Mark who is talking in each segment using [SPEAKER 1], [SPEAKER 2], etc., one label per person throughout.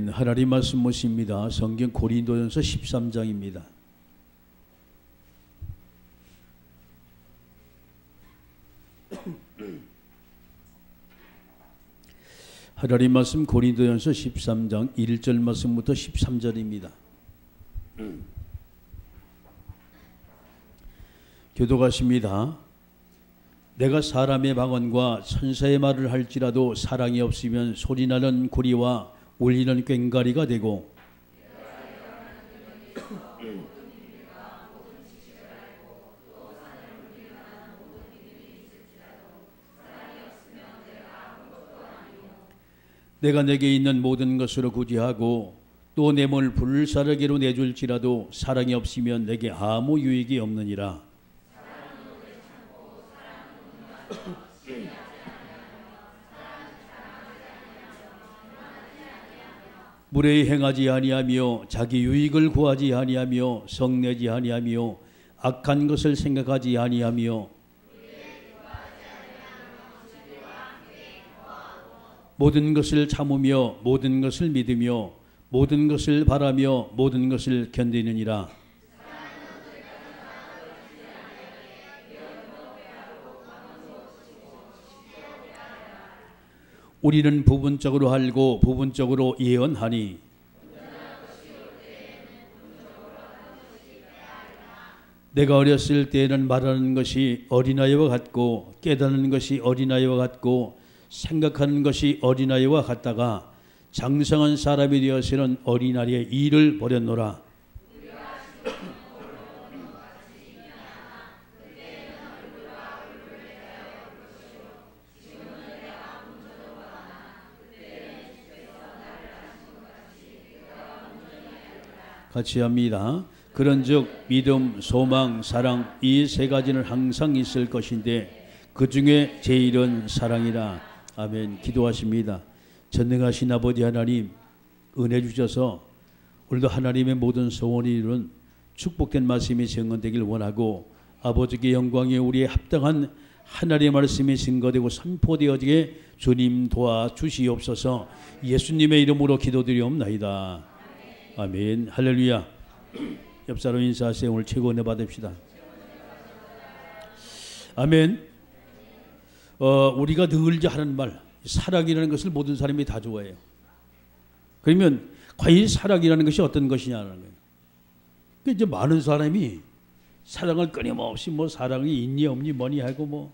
[SPEAKER 1] 아멘. 하나님 말씀 모십니다. 성경 고린도전서 13장입니다. 하나님 말씀 고린도전서 13장 1절 말씀부터 13절입니다. 교독하십니다. 내가 사람의 방언과 천사의 말을 할지라도 사랑이 없으면 소리나는 고리와 울리는 꽹과리가 되고 내가 내게 있는 모든 것으로 구제하고 또 내 몸을 불사르게로 내줄지라도 사랑이 없으면 내게 아무 유익이 없느니라. 무례히 행하지 아니하며 자기 유익을 구하지 아니하며 성내지 아니하며 악한 것을 생각하지 아니하며 모든 것을 참으며 모든 것을 믿으며 모든 것을 바라며 모든 것을 견디느니라. 우리는 부분적으로 알고 부분적으로 예언하니 내가 어렸을 때에는 말하는 것이 어린아이와 같고 깨닫는 것이 어린아이와 같고 생각하는 것이 어린아이와 같다가 장성한 사람이 되어서는 어린아이의 일을 버렸노라. 같이 합니다. 그런즉 믿음, 소망, 사랑 이 세 가지는 항상 있을 것인데 그 중에 제일은 사랑이라. 아멘. 기도하십니다. 전능하신 아버지 하나님, 은혜 주셔서 오늘도 하나님의 모든 소원이 이룬 축복된 말씀이 증언되길 원하고 아버지께 영광에 우리의 합당한 하나님의 말씀이 증거되고 선포되어지게 주님 도와주시옵소서. 예수님의 이름으로 기도드리옵나이다. 아멘. 할렐루야. 옆사람 인사하세요. 오늘 최고 은혜 받읍시다. 아멘. 우리가 늘 하는 말, 사랑이라는 것을 모든 사람이 다 좋아해요. 그러면 과연 사랑이라는 것이 어떤 것이냐는 거예요. 그러니까 이제 많은 사람이 사랑을 끊임없이 뭐 사랑이 있니 없니 뭐니 하고 뭐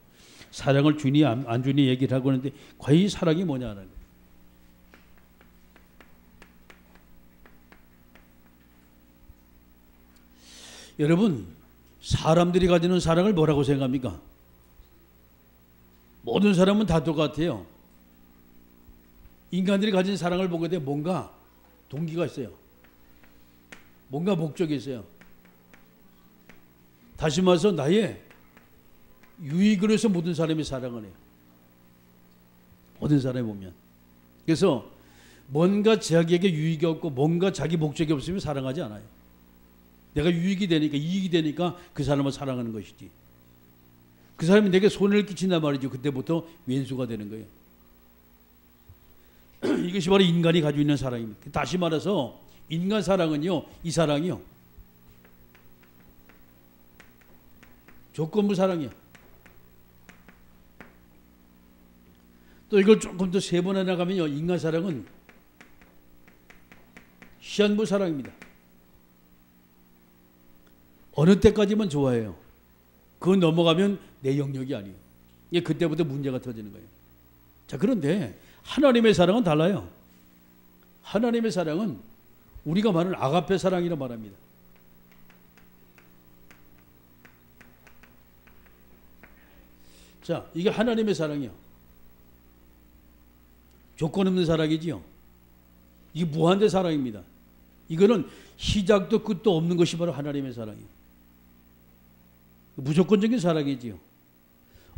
[SPEAKER 1] 사랑을 주니 안 주니 얘기를 하고 하는데 과연 사랑이 뭐냐는 거예요. 여러분, 사람들이 가지는 사랑을 뭐라고 생각합니까? 모든 사람은 다 똑같아요. 인간들이 가진 사랑을 보게 되면 뭔가 동기가 있어요. 뭔가 목적이 있어요. 다시 말해서 나의 유익을 위해서 모든 사람이 사랑을 해요. 모든 사람이 보면. 그래서 뭔가 자기에게 유익이 없고 뭔가 자기 목적이 없으면 사랑하지 않아요. 내가 유익이 되니까 이익이 되니까 그 사람을 사랑하는 것이지. 그 사람이 내게 손해를 끼친단 말이죠. 그때부터 왼수가 되는 거예요. 이것이 바로 인간이 가지고 있는 사랑입니다. 다시 말해서 인간 사랑은요, 이 사랑이요, 조건부 사랑이요. 또 이걸 조금 더 세분해 나가면요, 인간 사랑은 시한부 사랑입니다. 어느 때까지만 좋아해요. 그거 넘어가면 내 영역이 아니에요. 이게 그때부터 문제가 터지는 거예요. 자, 그런데 하나님의 사랑은 달라요. 하나님의 사랑은 우리가 말하는 아가페 사랑이라 말합니다. 자, 이게 하나님의 사랑이요. 조건 없는 사랑이지요. 이게 무한대 사랑입니다. 이거는 시작도 끝도 없는 것이 바로 하나님의 사랑이에요. 무조건적인 사랑이지요.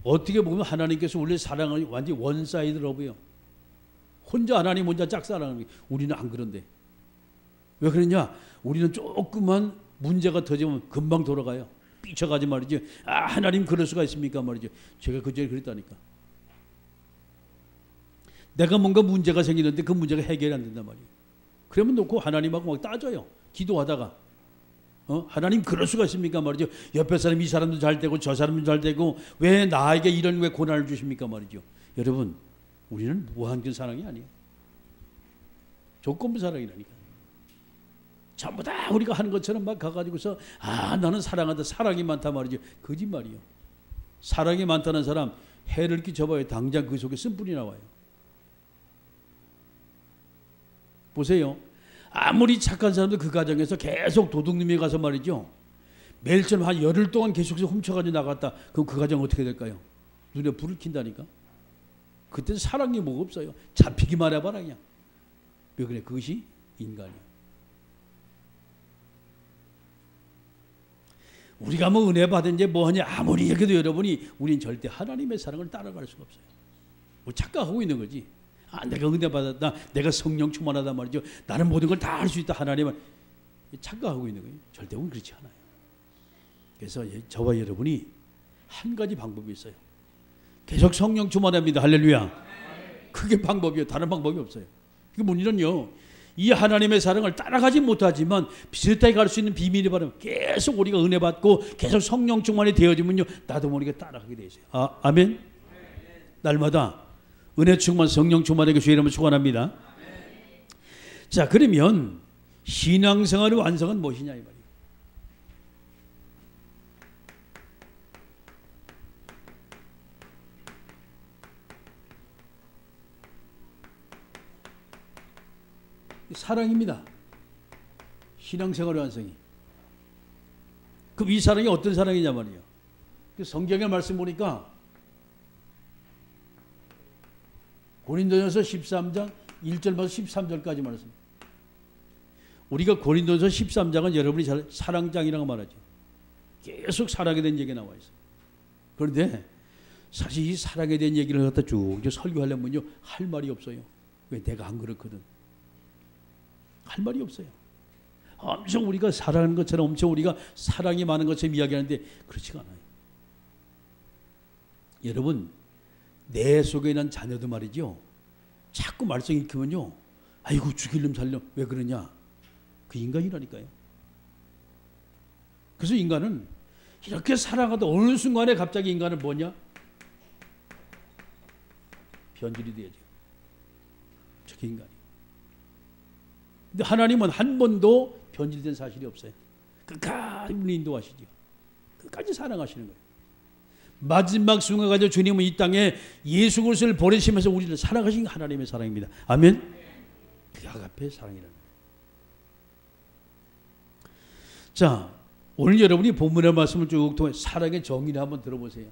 [SPEAKER 1] 어떻게 보면 하나님께서 원래 사랑을 완전히 원사이드 러브요. 혼자 하나님 혼자 짝사랑합니다. 우리는 안 그런데. 왜 그러냐? 우리는 조금만 문제가 터지면 금방 돌아가요. 삐쳐가지 말이죠. 아, 하나님 그럴 수가 있습니까? 말이죠. 제가 그 전에 그랬다니까. 내가 뭔가 문제가 생기는데 그 문제가 해결이 안 된단 말이에요. 그러면 놓고 하나님하고 막 따져요. 기도하다가. 하나님 그럴 수가 있습니까 말이죠. 옆에 사람 이 사람도 잘 되고 저 사람도 잘 되고 왜 나에게 이런 왜 고난을 주십니까 말이죠. 여러분 우리는 무한한 사랑이 아니에요. 조건부 사랑이라니까. 전부 다 우리가 하는 것처럼 막 가가지고서 나는 사랑한다 사랑이 많다 말이죠. 거짓말이요. 사랑이 많다는 사람 해를 끼쳐봐요. 당장 그 속에 쓴뿌리 나와요. 보세요. 아무리 착한 사람도 그 가정에서 계속 도둑놈이 가서 말이죠. 매일처럼 한 열흘 동안 계속해서 훔쳐가지고 나갔다. 그럼 그 가정 어떻게 될까요? 눈에 불을 킨다니까. 그때는 사랑이 뭐가 없어요. 잡히기만 해봐라 그냥. 왜 그래? 그것이 인간이야. 우리가 뭐 은혜 받은지 뭐하냐 아무리 얘기해도 여러분이 우린 절대 하나님의 사랑을 따라갈 수가 없어요. 뭐 착각하고 있는 거지. 내가 은혜 받았다. 내가 성령 충만하다 말이죠. 나는 모든 걸 다 할 수 있다. 하나님은 착각하고 있는 거예요. 절대 그렇지 않아요. 그래서 저와 여러분이 한 가지 방법이 있어요. 계속 성령 충만합니다. 할렐루야. 그게 방법이에요. 다른 방법이 없어요. 그 문제는요. 이 하나님의 사랑을 따라가지 못하지만 비슷하게 갈 수 있는 비밀이 바로 계속 우리가 은혜 받고 계속 성령 충만이 되어지면요. 나도 모르게 따라가게 되어요. 아멘. 날마다 은혜 충만 성령 충만에게 주의 이름을 축원합니다. 자 그러면 신앙생활의 완성은 무엇이냐 이 말이에요. 사랑입니다. 신앙생활의 완성이. 그럼 이 사랑이 어떤 사랑이냐 말이에요. 성경의 말씀 보니까 고린도전서 13장 1절부터 13절까지 말씀. 우리가 고린도전서 13장은 여러분이 잘 사랑장이라고 말하죠. 계속 사랑에 대한 얘기가 나와 있어요. 그런데 사실 이 사랑에 대한 얘기를 갖다 쭉 설교하려면요 할 말이 없어요. 왜? 내가 안 그렇거든. 할 말이 없어요. 엄청 우리가 사랑하는 것처럼 엄청 우리가 사랑이 많은 것처럼 이야기하는데 그렇지가 않아요. 여러분 내 속에 있는 자녀도 말이죠. 자꾸 말썽 일으키면요. 아이고 죽일놈 살려. 왜 그러냐. 그 인간이라니까요. 그래서 인간은 이렇게 살아가도 어느 순간에 갑자기 인간은 뭐냐. 변질이 돼야죠. 저게 인간이. 근데 하나님은 한 번도 변질된 사실이 없어요. 끝까지 우리 인도하시죠. 끝까지 사랑하시는 거예요. 마지막 순간까지 주님은 이 땅에 예수 그리스도를 보내시면서 우리를 사랑하신 하나님의 사랑입니다. 아멘. 그 아가페의 사랑이라는 거예요. 자, 오늘 여러분이 본문의 말씀을 쭉 통해 사랑의 정의를 한번 들어보세요.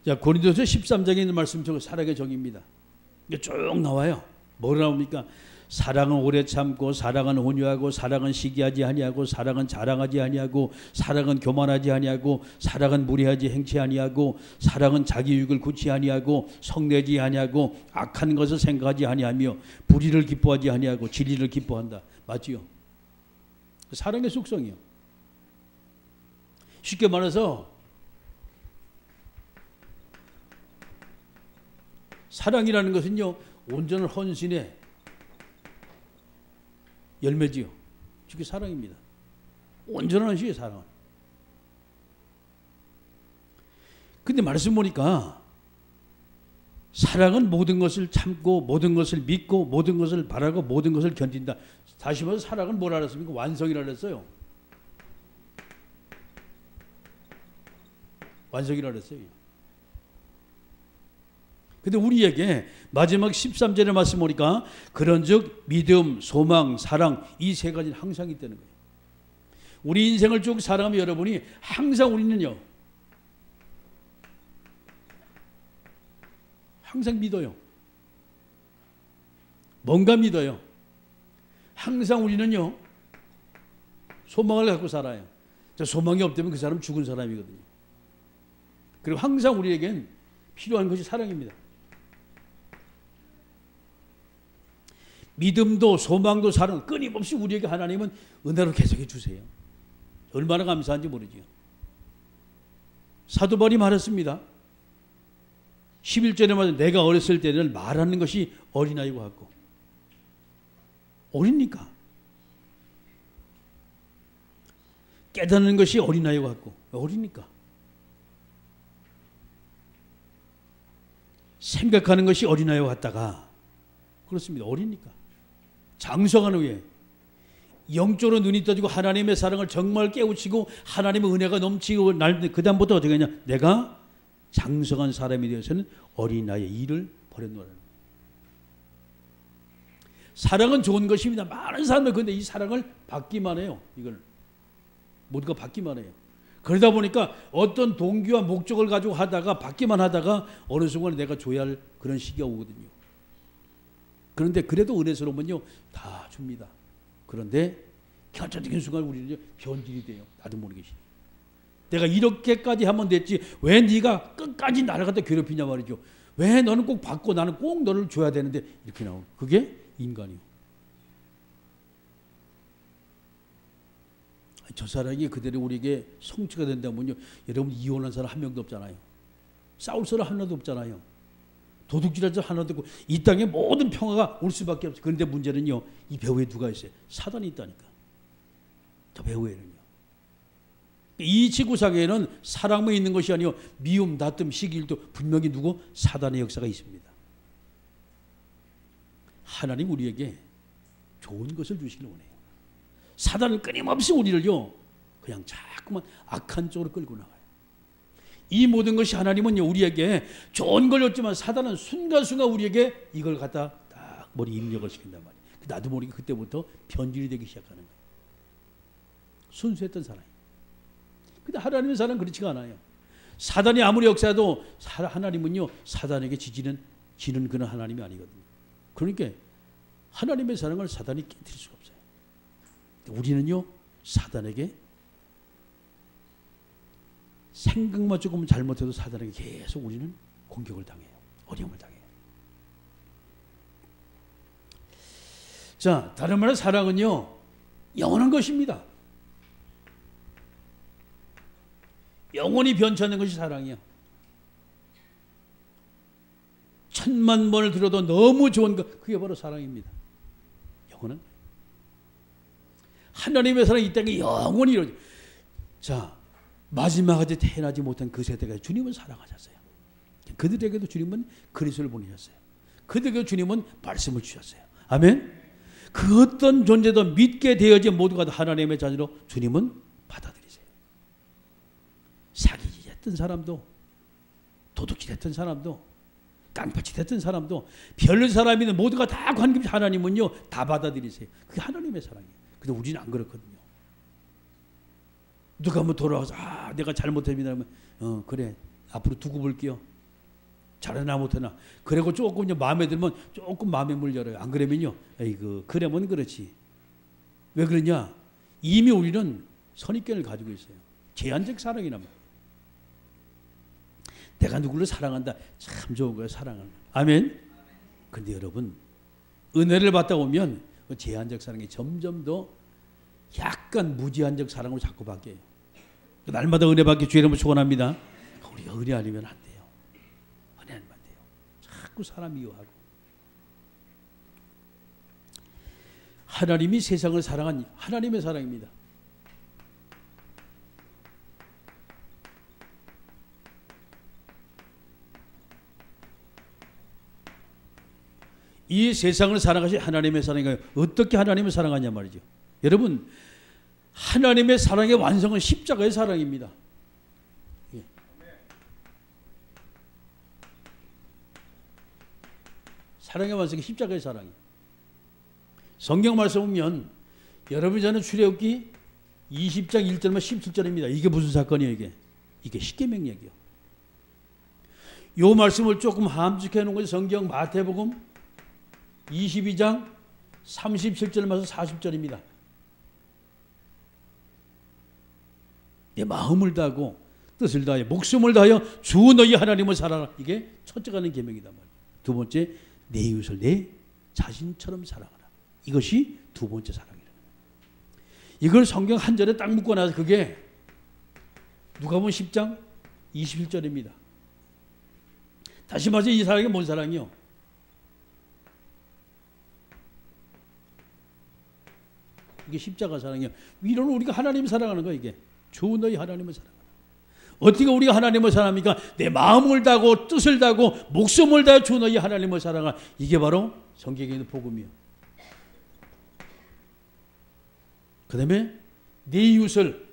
[SPEAKER 1] 자, 고린도서 13장에 있는 말씀 중 사랑의 정의입니다. 이게 쭉 나와요. 뭐라 나옵니까? 사랑은 오래 참고, 사랑은 온유하고, 사랑은 시기하지 아니하고, 사랑은 자랑하지 아니하고, 사랑은 교만하지 아니하고, 사랑은 무례하지 행치 아니하고, 사랑은 자기 유익을 굳이 아니하고, 성내지 아니하고, 악한 것을 생각하지 아니하며, 불의를 기뻐하지 아니하고, 진리를 기뻐한다. 맞지요? 사랑의 속성이요. 쉽게 말해서 사랑이라는 것은요, 온전한 헌신의 열매지요. 그게 사랑입니다. 온전한 헌신의 사랑은. 근데 말씀 보니까 사랑은 모든 것을 참고 모든 것을 믿고 모든 것을 바라고 모든 것을 견딘다. 다시 말해서 사랑은 뭐라 그랬습니까? 완성이라 그랬어요. 완성이라 그랬어요. 근데 우리에게 마지막 13절의 말씀 보니까 그런즉 믿음, 소망, 사랑 이 세 가지는 항상 있다는 거예요. 우리 인생을 쭉 살아가면 여러분이 항상 우리는요. 항상 믿어요. 뭔가 믿어요. 항상 우리는요. 소망을 갖고 살아요. 소망이 없다면 그 사람은 죽은 사람이거든요. 그리고 항상 우리에겐 필요한 것이 사랑입니다. 믿음도 소망도 사랑 끊임없이 우리에게 하나님은 은혜로 계속해 주세요. 얼마나 감사한지 모르죠. 사도 바울이 말했습니다. 11절에 말해 내가 어렸을 때를 말하는 것이 어린아이와 같고. 어리니까. 깨닫는 것이 어린아이와 같고. 어리니까. 생각하는 것이 어린아이와 같다가 그렇습니다. 어리니까. 장성한 후에 영적으로 눈이 떠지고 하나님의 사랑을 정말 깨우치고 하나님의 은혜가 넘치고 날 그 다음부터 어떻게 하냐. 내가 장성한 사람이 되어서는 어린아이의 일을 버렸노라. 사랑은 좋은 것입니다. 많은 사람들 근데 이 사랑을 받기만 해요. 이걸 모두가 받기만 해요. 그러다 보니까 어떤 동기와 목적을 가지고 하다가 받기만 하다가 어느 순간에 내가 줘야 할 그런 시기가 오거든요. 그런데 그래도 은혜스러우면요 다 줍니다. 그런데 결정적인 순간 우리는 변질이 돼요. 나도 모르게. 내가 이렇게까지 하면 됐지 왜 네가 끝까지 나를 갖다 괴롭히냐 말이죠. 왜 너는 꼭 받고 나는 꼭 너를 줘야 되는데 이렇게 나오는 그게 인간이요. 저 사랑이 그대로 우리에게 성취가 된다면요. 여러분 이혼한 사람 한 명도 없잖아요. 싸울 사람 하나도 없잖아요. 도둑질할 사람 하나도 없고 이 땅에 모든 평화가 올 수밖에 없어요. 그런데 문제는요. 이 배후에 누가 있어요? 사단이 있다니까. 저 배후에는요. 이 지구상에는 사랑만 있는 것이 아니요. 미움, 다툼, 시기일도 분명히 누구? 사단의 역사가 있습니다. 하나님 우리에게 좋은 것을 주시길 원해요. 사단은 끊임없이 우리를요 그냥 자꾸만 악한 쪽으로 끌고 나가요. 이 모든 것이 하나님은요 우리에게 좋은 걸 줬지만 사단은 순간순간 우리에게 이걸 갖다 딱 머리 입력을 시킨단 말이에요. 나도 모르게 그때부터 변질이 되기 시작하는 거예요. 순수했던 사람이. 근데 하나님의 사랑은 그렇지가 않아요. 사단이 아무리 역사해도 하나님은요 사단에게 지는 그런 하나님이 아니거든요. 그러니까 하나님의 사랑을 사단이 깨뜨릴 수가 없어요. 우리는요 사단에게 생각만 조금 잘못해도 사단에게 계속 우리는 공격을 당해요. 어려움을 당해요. 자, 다른 말로 사랑은요 영원한 것입니다. 영원히 변치 않는 것이 사랑이야. 천만 번을 들어도 너무 좋은 것 그게 바로 사랑입니다. 영원한 거예요. 하나님의 사랑이 이 땅에 영원히 이루어져. 자, 마지막까지 태어나지 못한 그 세대가 주님을 사랑하셨어요. 그들에게도 주님은 그리스도를 보내셨어요. 그들에게 주님은 말씀을 주셨어요. 아멘. 그 어떤 존재도 믿게 되어진 모두가 하나님의 자녀로 주님은 받아들이세요. 사기질 했던 사람도 도둑질 했던 사람도 깡패짓 했던 사람도 별 사람이든 모두가 다 관계없이 하나님은요 다 받아들이세요. 그게 하나님의 사랑이에요. 근데 우리는 안 그렇거든요. 누가 한번 돌아와서 내가 잘못했습니다 하면 그래 앞으로 두고 볼게요. 잘하나 못하나. 그리고 조금 마음에 들면 조금 마음의 문을 열어요. 안 그러면요 에이그 그러면 그렇지. 왜 그러냐. 이미 우리는 선입견을 가지고 있어요. 제한적 사랑이란 말이에요. 내가 누구를 사랑한다. 참 좋은 거예요. 사랑은. 아멘. 근데 여러분 은혜를 받다 보면 그 제한적 사랑이 점점 더 약간 무제한적 사랑으로 자꾸 바뀌어요. 날마다 은혜 받기 주의 이름으로 축원합니다. 우리가 은혜 아니면 안 돼요. 은혜 아니면 안 돼요. 자꾸 사람 미워하고. 하나님이 세상을 사랑한 하나님의 사랑입니다. 이 세상을 사랑하신 하나님의 사랑이 어떻게 하나님을 사랑하냐 말이죠. 여러분 하나님의 사랑의 완성은 십자가의 사랑입니다. 예. 사랑의 완성이 십자가의 사랑이에요. 성경 말씀 보면 여러분 저는 출애굽기 20장 1절만 17절입니다. 이게 무슨 사건이에요 이게? 이게 십계명 얘기요. 요 말씀을 조금 함축해 놓은 것이 성경 마태복음 22장 37절에서 40절입니다. 내 마음을 다하고 뜻을 다하여 목숨을 다하여 주 너희 하나님을 사랑하라. 이게 첫째가 는 계명이단 말이에요. 두 번째 내 이웃을 내 자신처럼 사랑하라. 이것이 두 번째 사랑이라는 거예요. 이걸 성경 한 절에 딱 묶고 나서 그게 누가복음 10장 21절입니다. 다시 말해서 이 사랑이 뭔 사랑이요? 이게 십자가 사랑이요. 위로는 우리가 하나님을 사랑하는 거예요. 이게 주 너희 하나님을 사랑하는. 어떻게 우리가 하나님을 사랑합니까? 내 마음을 다하고 뜻을 다하고 목숨을 다해 주 너희 하나님을 사랑하. 이게 바로 성경에 있는 복음이요. 그 다음에 내 이웃을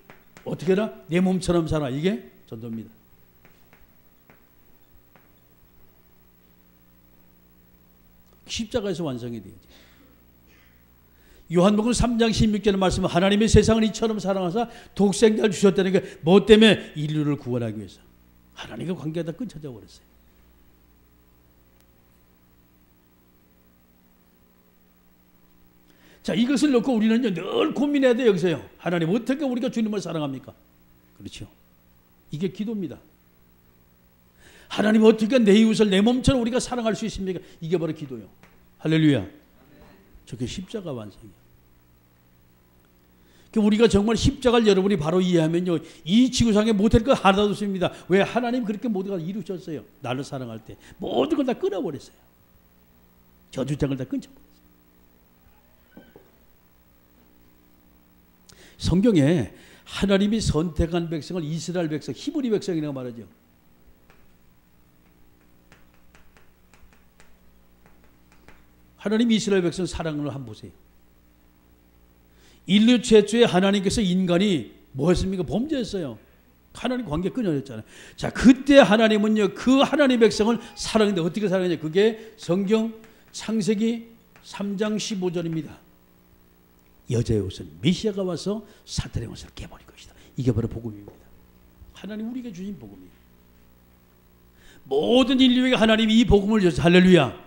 [SPEAKER 1] 어떻게 해라? 내 몸처럼 살아. 이게 전도입니다. 십자가에서 완성이 되어야지. 요한복음 3장 16절의 말씀은 하나님의 세상을 이처럼 사랑하사 독생자를 주셨다는 게 뭐 때문에? 인류를 구원하기 위해서. 하나님과 관계가 다 끊어져 버렸어요. 자, 이것을 놓고 우리는 늘 고민해야 돼요. 여기서요. 하나님 어떻게 우리가 주님을 사랑합니까? 그렇죠. 이게 기도입니다. 하나님 어떻게 내 이웃을 내 몸처럼 우리가 사랑할 수 있습니까? 이게 바로 기도요. 할렐루야. 저게 십자가 완성이에요. 우리가 정말 십자가를 여러분이 바로 이해하면요, 이 지구상에 못할 것 하나도 없습니다. 왜? 하나님 그렇게 모든 걸 이루셨어요. 나를 사랑할 때 모든 걸 다 끊어버렸어요. 저주장을 다 끊어버렸어요. 성경에 하나님이 선택한 백성을 이스라엘 백성, 히브리 백성이라고 말하죠. 하나님이 이스라엘 백성 사랑을 한번 보세요. 인류 최초에 하나님께서 인간이 뭐 했습니까? 범죄했어요. 하나님 관계 끊어졌잖아요. 자, 그때 하나님은요, 그 하나님 백성을 사랑했는데 어떻게 사랑했냐? 그게 성경 창세기 3장 15절입니다. 여자의 옷은 메시아가 와서 사탄의 옷을 깨버릴 것이다. 이게 바로 복음입니다. 하나님 우리에게 주신 복음이에요. 모든 인류에게 하나님이 이 복음을 주셨어요. 할렐루야.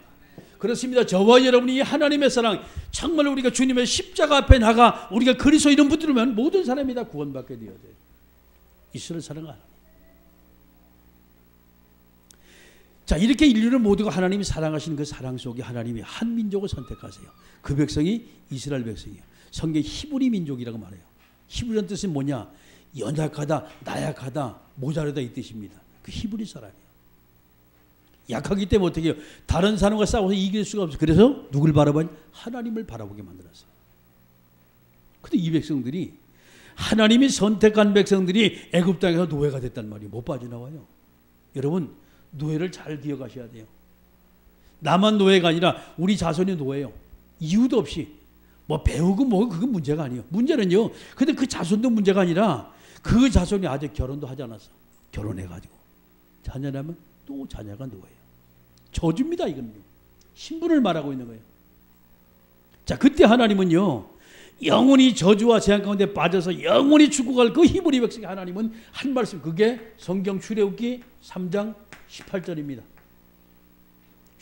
[SPEAKER 1] 그렇습니다. 저와 여러분이 하나님의 사랑, 정말 우리가 주님의 십자가 앞에 나가 우리가 그리스도 이름 붙들면 모든 사람이 다 구원받게 되어야 돼요. 이스라엘 사랑은 하나님. 자, 이렇게 인류를 모두가 하나님이 사랑하시는 그 사랑 속에 하나님이 한 민족을 선택하세요. 그 백성이 이스라엘 백성이에요. 성경 히브리 민족이라고 말해요. 히브리라는 뜻은 뭐냐? 연약하다, 나약하다, 모자르다 이 뜻입니다. 그 히브리 사람이에요. 약하기 때문에 어떻게 해요? 다른 사람과 싸워서 이길 수가 없어요. 그래서 누굴 바라보냐? 하나님을 바라보게 만들었어요. 근데 이 백성들이, 하나님이 선택한 백성들이 애굽 땅에서 노예가 됐단 말이에요. 못 빠져나와요. 여러분, 노예를 잘 기억하셔야 돼요. 나만 노예가 아니라 우리 자손이 노예예요. 이유도 없이 뭐 배우고 뭐고 그건 문제가 아니에요. 문제는요, 근데 그 자손도 문제가 아니라 그 자손이 아직 결혼도 하지 않았어. 결혼해가지고 자녀라면 또 자녀가 노예예요. 저주입니다. 이거는요. 신분을 말하고 있는 거예요. 자, 그때 하나님은요, 영원히 저주와 재앙 가운데 빠져서 영원히 죽어갈 그 히브리 백성이 하나님은 한 말씀, 그게 성경 출애굽기 3장 18절입니다.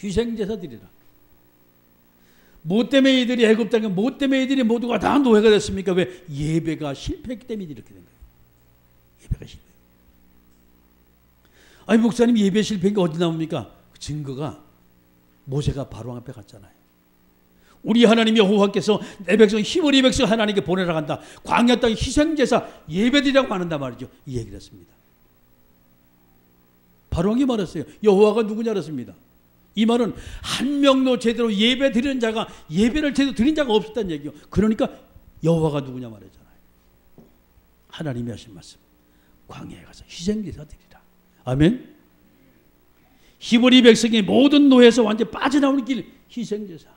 [SPEAKER 1] 희생제사 드리라. 뭐 때문에 이들이 애굽 땅에, 뭐 때문에 이들이 모두가 다 노예가 됐습니까? 왜? 예배가 실패했기 때문에 이렇게 된 거예요. 예배가 실패. 아니, 목사님 예배 실패인 게 어디 나옵니까? 그 증거가 모세가 바로 앞에 갔잖아요. 우리 하나님 여호와께서 내 백성 히브리 백성 하나님께 보내라 한다. 광야 땅에 희생제사 예배드리라고 하는단 말이죠. 이 얘기를 했습니다. 바로왕이 말했어요. 여호와가 누구냐 그랬습니다. 이 말은 한 명도 제대로 예배 드리는 자가, 예배를 제대로 드린 자가 없었다는 얘기요. 그러니까 여호와가 누구냐 말했잖아요. 하나님이 하신 말씀. 광야에 가서 희생제사 드리라. 아멘. 히브리 백성의 모든 노예에서 완전히 빠져나오는 길, 희생제사.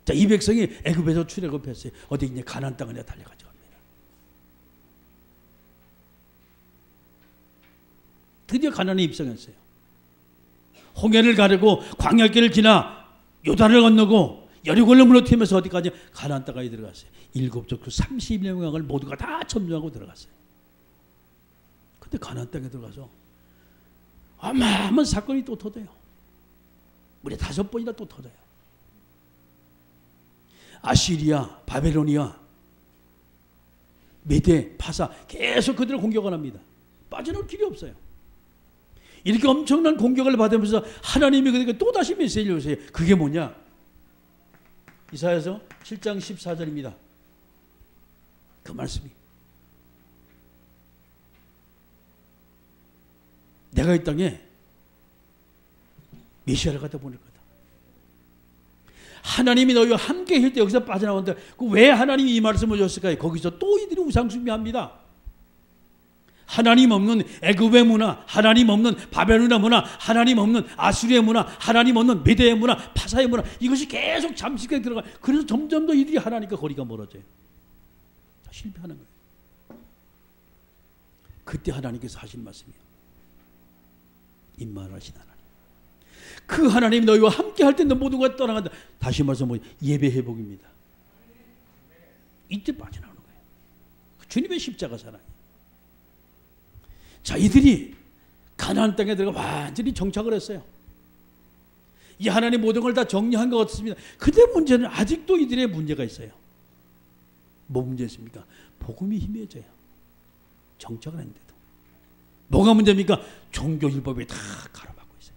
[SPEAKER 1] 자, 이 백성이 애굽에서 출애굽했어요. 어디 이제 가나안 땅을 달려가죠. 드디어 가나안에 입성했어요. 홍해를 가르고 광야길을 지나 요단을 건너고 여리고를 물러튀면서 어디까지? 가나안 땅까지 들어갔어요. 7족속 30명을 모두가 다 점령하고 들어갔어요. 근데 가나안 땅에 들어가서 어마어마한 사건이 또 터져요. 무려 5번이나 또 터져요. 아시리아, 바벨로니아, 메대, 파사 계속 그들을 공격을 합니다. 빠져나올 길이 없어요. 이렇게 엄청난 공격을 받으면서 하나님이 그들에게 또다시 메시지를 주세요. 그게 뭐냐? 이사야서 7장 14절입니다. 그 말씀이. 내가 이 땅에 메시아를 갖다 보낼 거다. 하나님이 너희와 함께 할 때 여기서 빠져나오는데 왜 하나님이 이 말씀을 줬을까요? 거기서 또 이들이 우상숭배합니다. 하나님 없는 애굽의 문화, 하나님 없는 바벨론의 문화, 하나님 없는 아수리의 문화, 하나님 없는 메대의 문화, 파사의 문화, 이것이 계속 잠식에 들어가. 그래서 점점 더 이들이 하나님과 거리가 멀어져요. 다 실패하는 거예요. 그때 하나님께서 하신 말씀이에요. 임마하신 하나님. 그 하나님 너희와 함께 할 때 너 모든 것을 떠나간다. 다시 말해서 뭐 예배 회복입니다. 이때 빠져나오는 거예요. 주님의 십자가 사랑이에요. 자, 이들이 가나안 땅에 들어가 완전히 정착을 했어요. 이 하나님 모든 걸 다 정리한 것 같습니다. 근데 문제는 아직도 이들의 문제가 있어요. 뭐 문제였습니까? 복음이 희미해져요. 정착을 했는데도. 뭐가 문제입니까? 종교율법이 다 가로막고 있어요.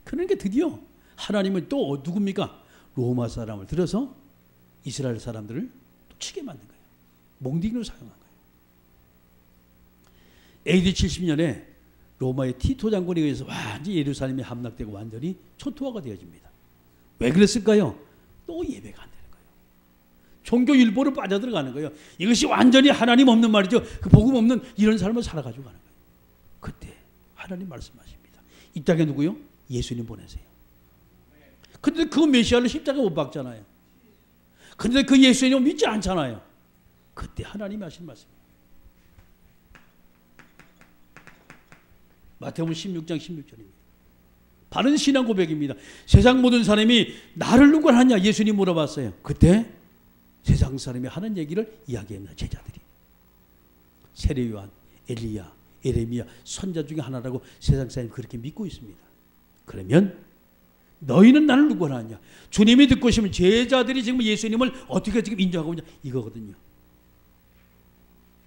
[SPEAKER 1] 그러니까 드디어 하나님은 또 누굽니까? 로마 사람을 들어서 이스라엘 사람들을 또 치게 만든 거예요. 몽딩으로 사용한 거예요. AD 70년에 로마의 티토 장군에 의해서 완전히 예루살렘이 함락되고 완전히 초토화가 되어집니다. 왜 그랬을까요? 또 예배가 안 되는 거예요. 종교 일보로 빠져들어가는 거예요. 이것이 완전히 하나님 없는 말이죠. 그 복음 없는 이런 삶을 살아가지고 가는 거예요. 그때 하나님 말씀하십니다. 이 땅에 누구요? 예수님 보내세요. 근데 그 메시아를 십자가 못 박잖아요. 근데 그 예수님을 믿지 않잖아요. 그때 하나님이 하신 말씀이에요. 마태복음 16장 16절입니다. 바른 신앙 고백입니다. 세상 모든 사람이 나를 누가 하냐 예수님 물어봤어요. 그때 세상 사람이 하는 얘기를 이야기합니다. 제자들이. 세례요한, 엘리야, 에레미야 선자 중에 하나라고 세상 사람이 그렇게 믿고 있습니다. 그러면 너희는 나를 누구 하냐? 주님이 듣고 싶으면 제자들이 지금 예수님을 어떻게 지금 인정하고 있냐 이거거든요.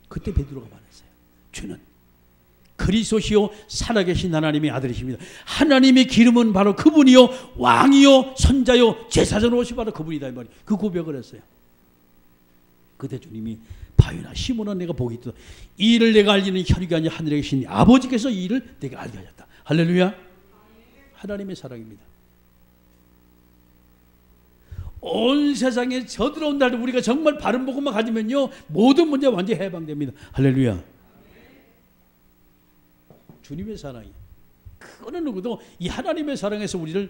[SPEAKER 1] 그때 베드로가 말했어요. 주는 그리스도시요 살아계신 하나님의 아들이십니다. 하나님의 기름은 바로 그분이요 왕이요 선자요 제사장으로 오시 바로 그분이다 이 말이에요. 그 고백을 했어요. 그때 주님이 바요나 시몬아 내가 복이 있다. 이 일을 내가 알기는 혈육이 아니라 하늘에 계신 아버지께서 이 일을 내가 알게 하셨다. 할렐루야. 하나님의 사랑입니다. 온 세상에 저들어온 날 우리가 정말 바른 복음만 가지면요 모든 문제 완전히 해방됩니다. 할렐루야. 주님의 사랑이 그거는 누구도 이 하나님의 사랑에서 우리를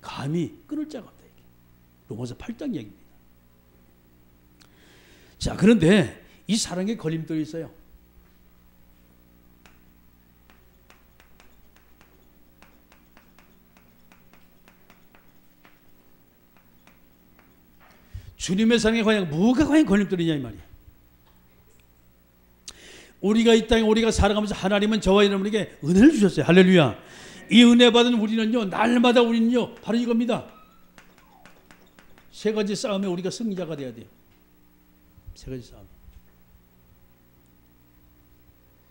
[SPEAKER 1] 감히 끊을 자가 없다. 로마서 8장 얘기입니다. 자, 그런데 이 사랑에 걸림돌이 있어요. 주님의 사랑에 과연 뭐가 과연 걸림돌이냐 이 말이에요. 우리가 이 땅에 우리가 살아가면서 하나님은 저와 여러분에게 은혜를 주셨어요. 할렐루야. 이 은혜 받은 우리는요 날마다 우리는요 바로 이겁니다. 세 가지 싸움에 우리가 승리자가 돼야 돼요. 세 가지 싸움.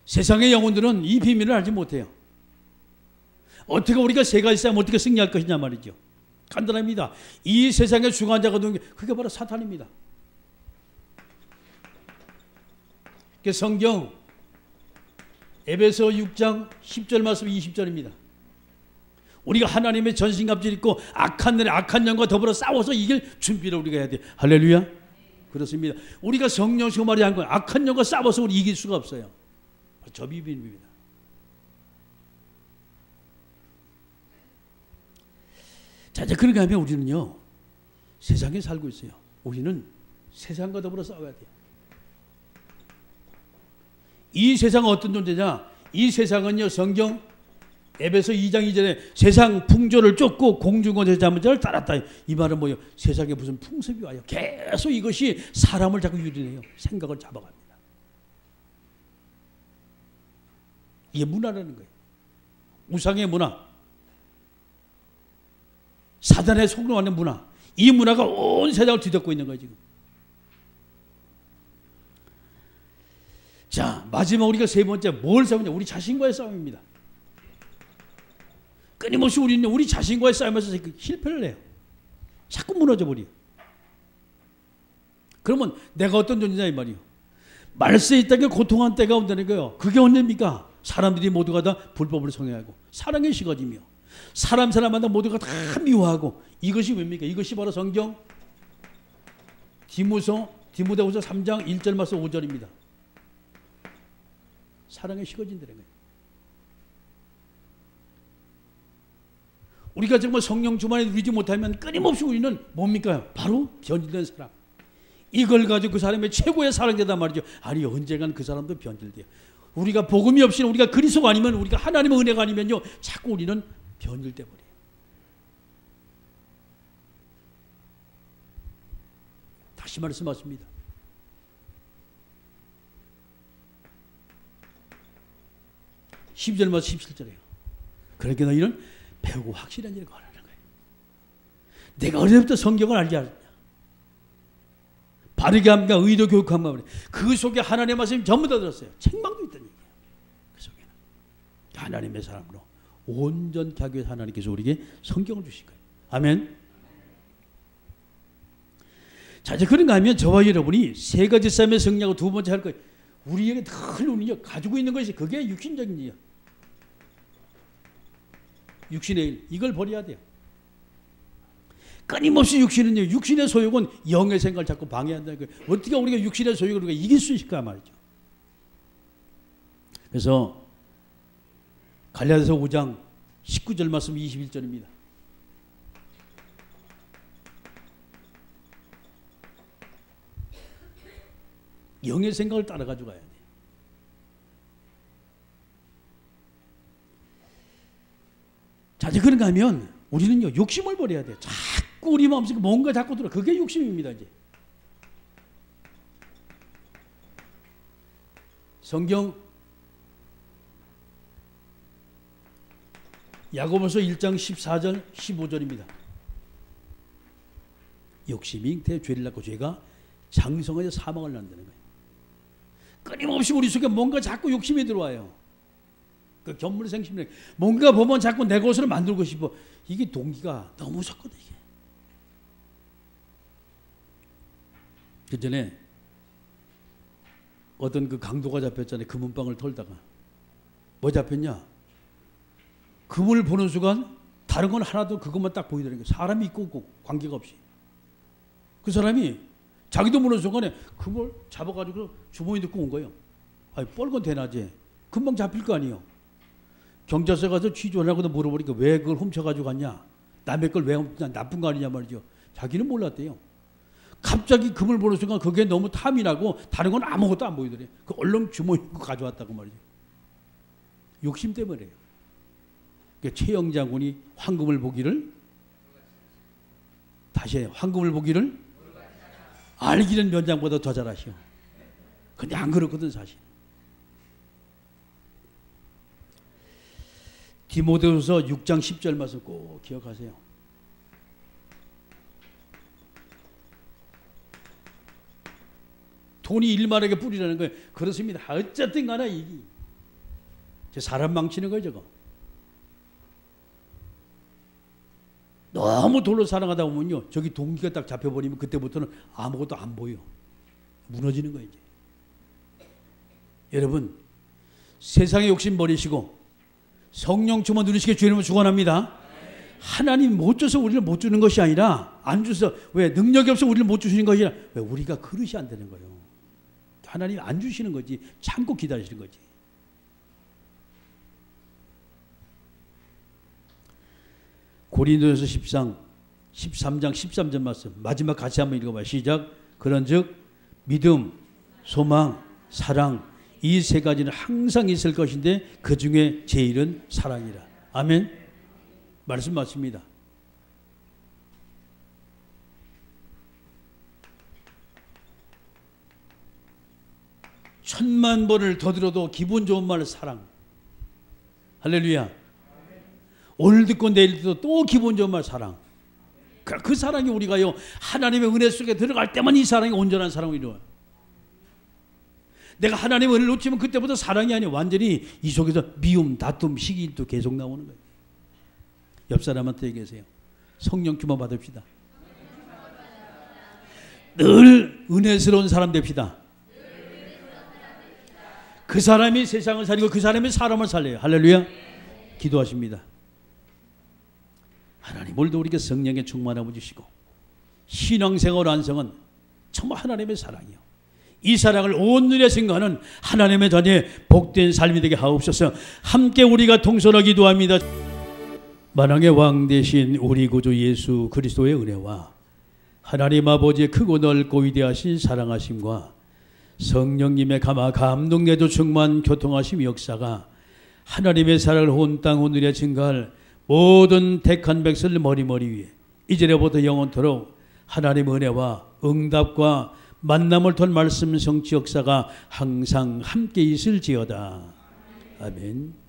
[SPEAKER 1] 세상의 영혼들은 이 비밀을 알지 못해요. 어떻게 우리가 세 가지 싸움 어떻게 승리할 것이냐 말이죠. 간단합니다. 이 세상의 주관자가 되는 게 그게 바로 사탄입니다. 성경 에베소 6장 10절 말씀 20절입니다. 우리가 하나님의 전신갑주를 입고 악한 날에 악한 영과 더불어 싸워서 이길 준비를 우리가 해야 돼요. 할렐루야. 그렇습니다. 우리가 성령 소말이 한 거예요. 악한 영과 싸워서 우리 이길 수가 없어요. 저 비밀입니다. 자, 이제 그렇게 하면 우리는요 세상에 살고 있어요. 우리는 세상과 더불어 싸워야 돼요. 이 세상은 어떤 존재냐? 이 세상은요 성경 에베소 2장 2절에 세상 풍조를 쫓고 공중권세 잡은 자를 따랐다. 이 말은 뭐예요? 세상에 무슨 풍습이 와요. 계속 이것이 사람을 자꾸 유린해요. 생각을 잡아갑니다. 이게 문화라는 거예요. 우상의 문화, 사단의 속로 하는 문화. 이 문화가 온 세상을 뒤덮고 있는 거예요 지금. 자, 마지막 우리가 세 번째 뭘 싸우냐? 우리 자신과의 싸움입니다. 끊임없이 우리는 우리 자신과의 싸움에서 실패를 해요. 자꾸 무너져 버려요. 그러면 내가 어떤 존재냐 이 말이에요. 말세에 있다가 고통한 때가 온다는 거예요. 그게 언제입니까? 사람들이 모두가 다 불법을 성행하고 사랑의 시가지며 사람마다 모두가 다 미워하고 이것이 뭡니까? 이것이 바로 성경 디모데후서 3장 1절 말씀 5절입니다. 사랑의 시거진들의 거예요. 우리가 정말 성령 충만에 누리지 못하면 끊임없이 우리는 뭡니까? 바로 변질된 사람. 이걸 가지고 그 사람의 최고의 사랑되단 말이죠. 아니 언젠간 그 사람도 변질돼요. 우리가 복음이 없이는 우리가 그리스도가 아니면 우리가 하나님의 은혜가 아니면요 자꾸 우리는 변질돼 버려요. 다시 말씀하십니다. 12절 말씀 17절이에요. 그러니까 너희는 배우고 확실한 일을 하라는 거예요. 내가 어릴 때부터 성경을 알지 않느냐. 바르게 함과 의도 교육함과 그 속에 하나님의 말씀이 전부 다 들었어요. 책망도 있다는 얘기예요. 그 속에는 하나님의 사람으로 온전케 하기 위해서 하나님께서 우리에게 성경을 주신 거예요. 아멘. 자, 이제 그런가 하면 저와 여러분이 세 가지 삶의 승리하고 두 번째 할 거예요. 우리에게 늘 우리가 가지고 있는 것이 그게 육신적인 일이에요. 육신의 일, 이걸 버려야 돼요. 끊임없이 육신은요, 육신의 소욕은 영의 생각을 자꾸 방해한다는 거예요. 어떻게 우리가 육신의 소욕을 우리가 이길 수 있을까 말이죠. 그래서 갈라디아서 5장 19절 말씀 21절입니다. 영의 생각을 따라가지고 가야 돼요. 자, 이제 그런가 하면 우리는요, 욕심을 버려야 돼요. 자꾸 우리 마음속에 뭔가 자꾸 들어. 그게 욕심입니다, 이제. 성경 야고보서 1장 14절 15절입니다. 욕심이 잉태해 죄를 낳고 죄가 장성하여 사망을 낳는다는 거예요. 끊임없이 우리 속에 뭔가 자꾸 욕심이 들어와요. 그 견물생심이래. 뭔가 보면 자꾸 내 것으로 만들고 싶어. 이게 동기가 너무 무섭거든, 이게. 그 전에 어떤 그 강도가 잡혔잖아요. 금은방을 털다가. 뭐 잡혔냐? 금을 보는 순간 다른 건 하나도 그것만 딱 보이더라는 거예요. 사람이 있고 없고 관계가 없이. 그 사람이 자기도 모르는 순간에 금을 잡아가지고 주머니 넣고 온 거예요. 아니, 뻘건 대낮에 금방 잡힐 거 아니에요. 경찰서에 가서 취조하려고 물어보니까 왜 그걸 훔쳐가지고 갔냐? 남의 걸 왜 훔치냐? 나쁜 거 아니냐 말이죠. 자기는 몰랐대요. 갑자기 금을 보는 순간 그게 너무 탐이 나고 다른 건 아무것도 안 보이더래요. 그 얼른 주머니 넣고 가져왔다고 말이죠. 욕심 때문에요. 그러니까 최영 장군이 황금을 보기를 다시 해요. 황금을 보기를 알기는 면장보다 더 잘하시오. 근데 안 그렇거든 사실. 디모데후서 6장 10절 말씀 꼭 기억하세요. 돈이 일만하게 뿌리라는 거예요. 그렇습니다. 어쨌든 간에 이게 사람 망치는 거예요, 저거. 너무 돌로 사랑하다 보면요, 저기 동기가 딱 잡혀버리면 그때부터는 아무것도 안 보여. 무너지는 거예요, 이제. 여러분, 세상의 욕심 버리시고 성령 충만 누리시게 주님을 축원합니다. 하나님 못 줘서 우리를 못 주는 것이 아니라, 안 줘서 왜 능력이 없어 우리를 못 주시는 것이 아니라, 왜 우리가 그릇이 안 되는 거예요. 하나님 안 주시는 거지. 참고 기다리시는 거지. 고린도전서 13장 13절 말씀 마지막 같이 한번 읽어봐요. 시작. 그런즉 믿음, 소망, 사랑 이 세 가지는 항상 있을 것인데 그 중에 제일은 사랑이라. 아멘. 말씀 맞습니다. 천만 번을 더 들어도 기분 좋은 말 사랑. 할렐루야. 오늘 듣고 내일 듣고 또 기분 좋은 말 사랑. 그 사랑이 우리가요 하나님의 은혜 속에 들어갈 때만 이 사랑이 온전한 사랑이 이루어요. 내가 하나님의 은혜를 놓치면 그때부터 사랑이 아니에요. 완전히 이 속에서 미움, 다툼, 시기도 계속 나오는 거예요. 옆 사람한테 얘기하세요. 성령 충만 받읍시다. 늘 은혜스러운 사람 됩시다. 그 사람이 세상을 살리고 그 사람이 사람을 살려요. 할렐루야. 기도하십니다. 하나님 오늘도 우리에게 성령의 충만함을 주시고 신앙생활 완성은 정말 하나님의 사랑이요. 이 사랑을 온 눈에 증거하는 하나님의 자녀의 복된 삶이 되게 하옵소서. 함께 우리가 동서로 기도합니다. 만왕의 왕 되신 우리 구주 예수 그리스도의 은혜와 하나님 아버지의 크고 넓고 위대하신 사랑하심과 성령님의 감동내도 충만 교통하심 역사가 하나님의 사랑을 온 땅 온 눈에 증거할 모든 택한 백성들 머리머리 위에 이제로부터 영원토록 하나님의 은혜와 응답과 만남을 통한 말씀 성취 역사가 항상 함께 있을지어다. 아멘.